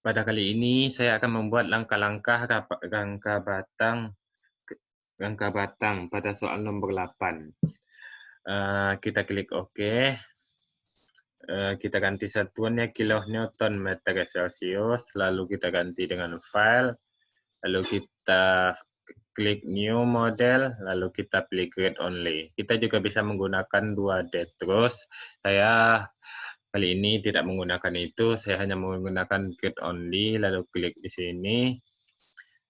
Pada kali ini saya akan membuat langkah-langkah rangka batang pada soal nomor 8. Kita klik OK. Kita ganti satuannya kilonewton meter Celsius, lalu kita ganti dengan file, lalu kita klik new model, lalu kita pilih grade only. Kita juga bisa menggunakan 2D terus. Saya kali ini tidak menggunakan itu, saya hanya menggunakan grade only, lalu klik di sini.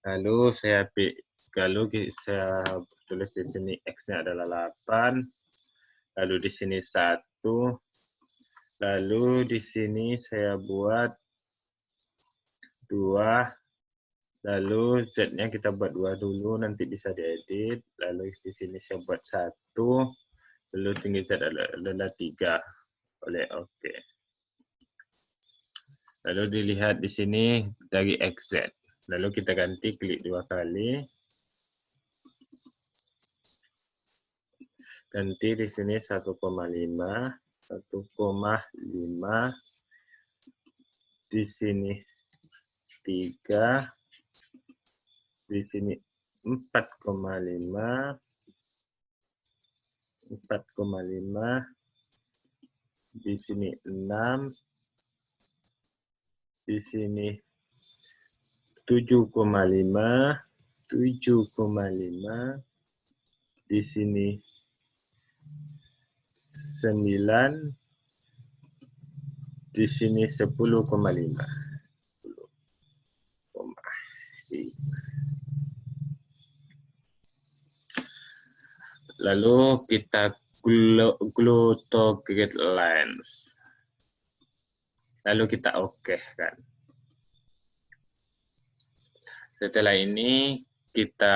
Lalu saya tulis di sini X-nya adalah 8, lalu di sini 1, lalu di sini saya buat 2, lalu Z-nya kita buat 2 dulu, nanti bisa diedit, lalu di sini saya buat 1, lalu tinggi Z adalah 3, oleh OK. Lalu dilihat di sini dari XZ, lalu kita ganti klik 2 kali. Ganti di sini 1,5, 1,5, di sini 3, di sini 4,5, 4,5, di sini 6, di sini 7,5, 7,5, di sini 9, di sini 10,5. Lalu kita glue to grid lines. Lalu kita OK kan. Setelah ini kita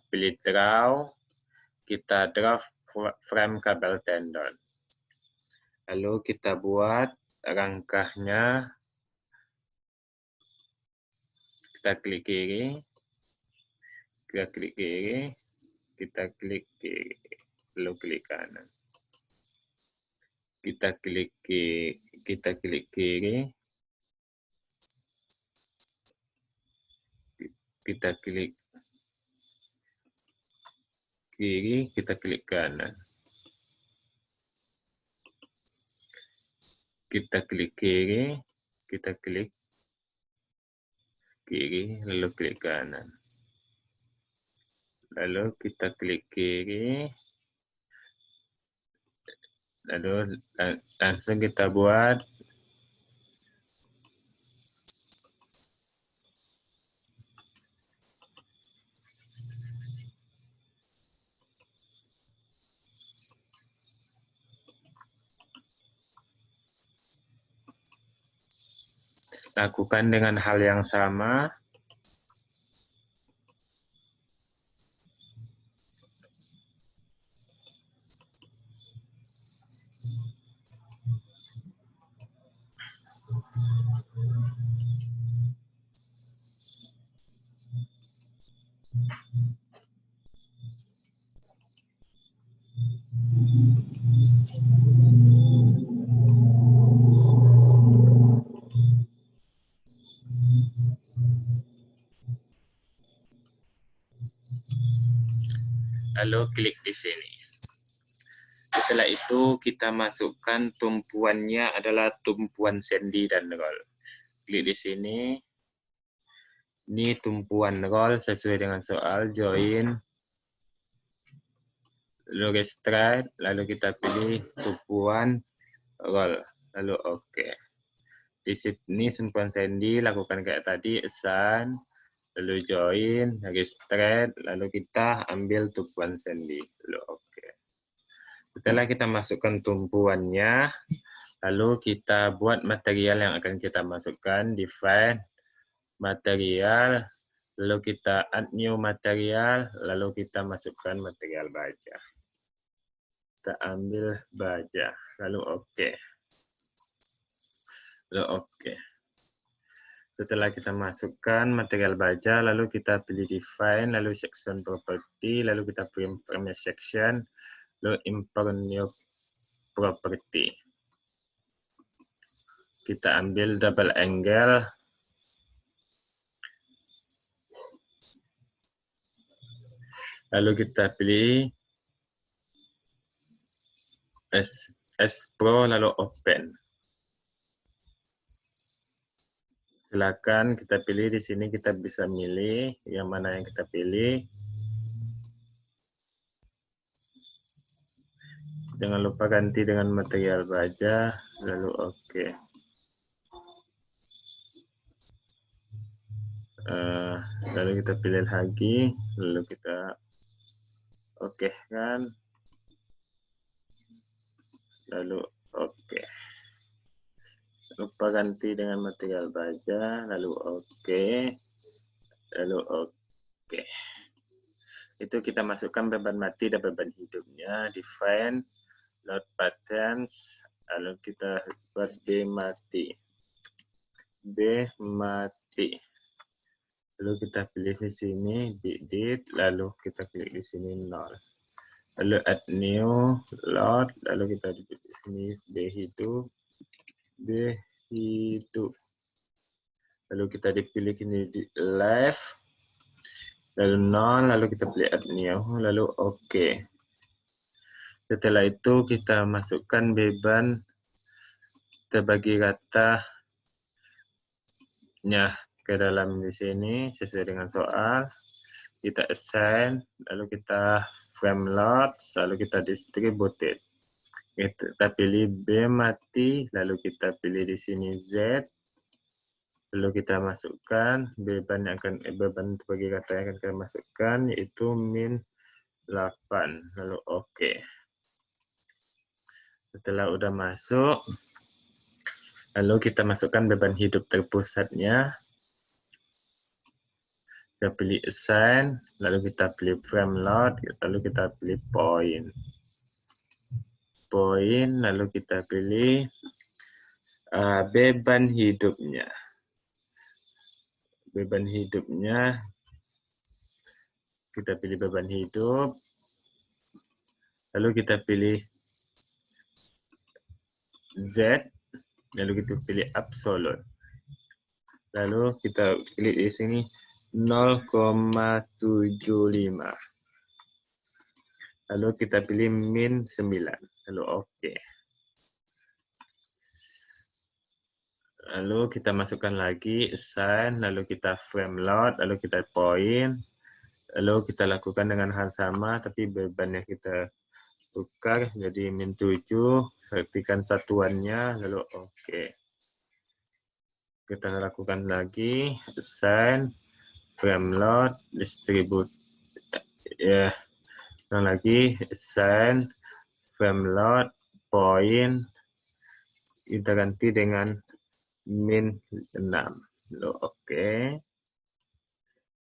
pilih draw, kita draw frame kabel tendon. Lalu kita buat rangkanya, kita klik kiri, kita klik kiri, kita klik kiri, lalu klik kanan. Kita klik kiri, kita klik kiri, kita klik kiri, kita klik kanan. Kita klik kiri, kita klik kiri, lalu klik kanan. Lalu kita klik kiri, lalu langsung kita buat lakukan dengan hal yang sama. Lalu klik di sini. Setelah itu kita masukkan tumpuannya adalah tumpuan sendi dan roll. Klik di sini. Ini tumpuan roll sesuai dengan soal join, lalu restrict, lalu kita pilih tumpuan roll, lalu OK. Di sini tumpuan sendi lakukan kayak tadi, assign, lalu join, restrict, lalu kita ambil tumpuan sendi, lalu OK. Setelah kita masukkan tumpuannya, lalu kita buat material yang akan kita masukkan, define material, lalu kita add new material, lalu kita masukkan material baja. Kita ambil baja, lalu OK. Lalu OK. Setelah kita masukkan material baja, lalu kita pilih define, lalu section property, lalu kita pilih primary section, lalu import new property. Kita ambil double angle, Lalu kita pilih Explo, lalu Open. Silakan kita pilih di sini, kita bisa milih yang mana yang kita pilih. Jangan lupa ganti dengan material baja, lalu oke. Lalu kita pilih lagi, lalu kita oke kan, lalu oke. Lupa ganti dengan material baja, lalu oke, lalu oke. Itu kita masukkan beban mati dan beban hidupnya, define, load patterns, lalu kita buat B mati. B mati. Lalu kita pilih di sini delete, lalu kita klik di sini 0. Lalu add new load, lalu kita di sini B hidup, B hidup. Lalu kita dipilih ini di left, lalu 0, lalu kita pilih add new, lalu oke. Setelah itu kita masukkan beban, kita bagi ratanya ke dalam di sini sesuai dengan soal. Kita assign, lalu kita frame load, lalu kita distributed. Kita pilih B mati, lalu kita pilih di sini Z, lalu kita masukkan beban yang akan bagi kata yang akan kita masukkan yaitu min 8, lalu oke. Setelah udah masuk, lalu kita masukkan beban hidup terpusatnya. Kita pilih assign, lalu kita pilih frame load, lalu kita pilih point. Point, lalu kita pilih beban hidupnya. Beban hidupnya, kita pilih beban hidup, lalu kita pilih Z, lalu kita pilih absolute. Lalu kita klik di sini 0,75. Lalu kita pilih min 9, lalu oke. Lalu kita masukkan lagi assign, lalu kita frame load, lalu kita point. Lalu kita lakukan dengan hal sama, tapi bebannya kita tukar jadi min 7, perhatikan satuannya, lalu oke. Kita lakukan lagi, assign, frame load, distribute, ya, lagi, assign, frame load, point, kita ganti dengan min 6, lalu oke.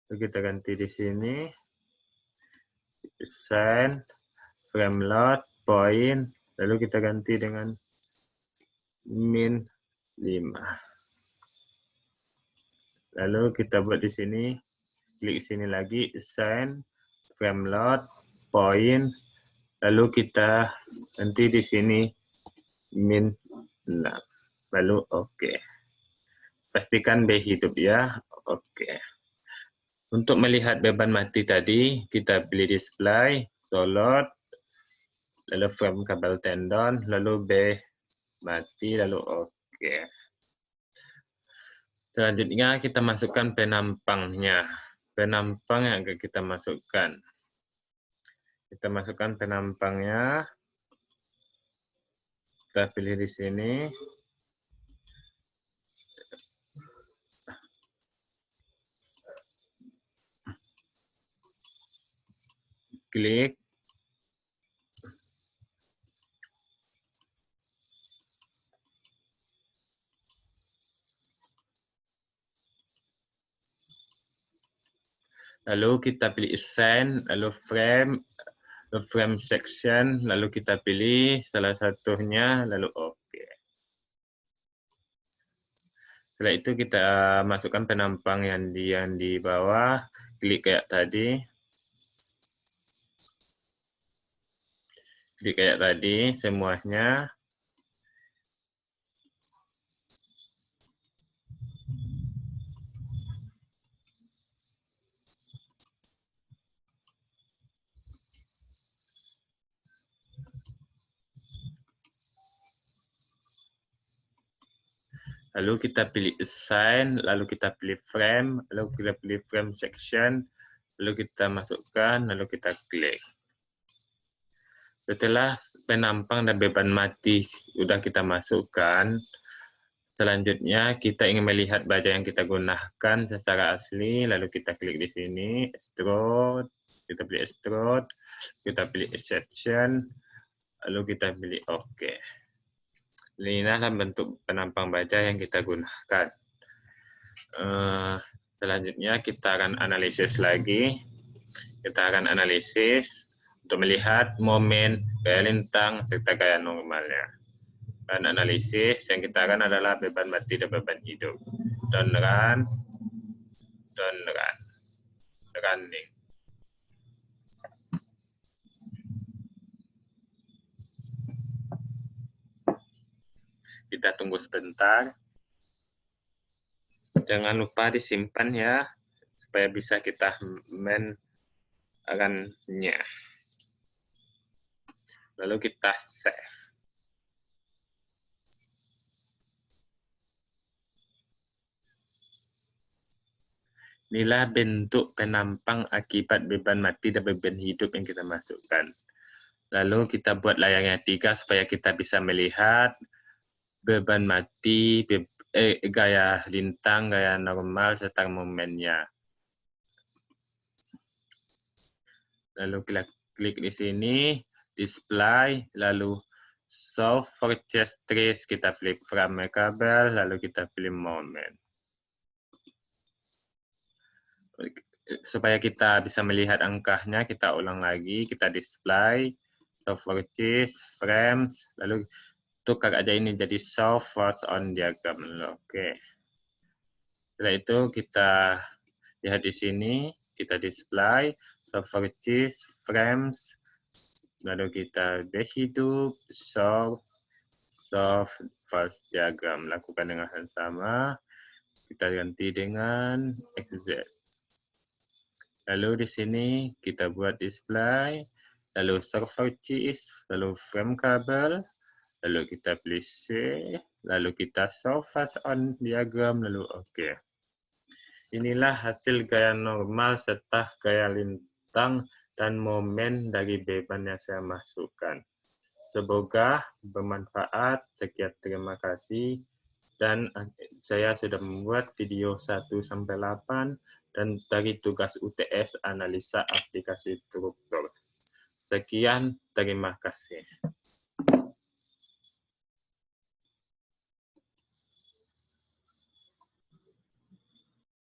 Lalu kita ganti di sini, assign, frame load, point, lalu kita ganti dengan min 5. Lalu kita buat di sini, klik sini lagi, assign, frame load, point, lalu kita ganti di sini min 6. Lalu oke. Pastikan B hidup ya. Oke. Untuk melihat beban mati tadi, kita pilih display, solid, lalu frame kabel tendon, lalu B mati, lalu oke. Selanjutnya kita masukkan penampangnya. Penampang yang akan kita masukkan. Kita masukkan penampangnya. Kita pilih di sini. Klik. Lalu kita pilih assign, lalu frame section, lalu kita pilih salah satunya, lalu oke. Setelah itu kita masukkan penampang yang di bawah, klik kayak tadi. Klik kayak tadi semuanya. Lalu kita pilih assign, lalu kita pilih frame, lalu kita pilih frame section, lalu kita masukkan, lalu kita klik. Setelah penampang dan beban mati sudah kita masukkan, selanjutnya kita ingin melihat baja yang kita gunakan secara asli, lalu kita klik di sini, extrude, kita pilih extrude, kita pilih section, lalu kita pilih OK. Inilah bentuk penampang baja yang kita gunakan. Selanjutnya kita akan analisis lagi. Kita akan analisis untuk melihat momen, gaya lintang, serta gaya normalnya. Dan analisis yang kita akan adalah beban mati dan beban hidup. Down run, running. Kita tunggu sebentar. Jangan lupa disimpan ya, supaya bisa kita run-nya. Lalu kita save. Inilah bentuk penampang akibat beban mati dan beban hidup yang kita masukkan. Lalu kita buat layarnya 3 supaya kita bisa melihat beban mati, gaya lintang, gaya normal, serta momennya. Lalu kita klik di sini, display, lalu show for chest trace, kita pilih frame kabel, lalu kita pilih moment. Supaya kita bisa melihat angkanya, kita ulang lagi, kita display, show for chest, frames, lalu tukar aja ini jadi show force on diagram. Oke. Setelah itu kita lihat di sini, kita display, show for chest, frames, lalu kita hidup, show force diagram. Lakukan dengan yang sama, kita ganti dengan XZ. Lalu di sini kita buat display, lalu server cheese, lalu frame kabel, lalu kita pilih C, lalu kita show fast on diagram, lalu OK. Inilah hasil gaya normal serta gaya lintang dan momen dari beban yang saya masukkan. Semoga bermanfaat. Sekian, terima kasih. Dan saya sudah membuat video 1-8 dan dari tugas UTS analisa aplikasi struktur. Sekian, terima kasih.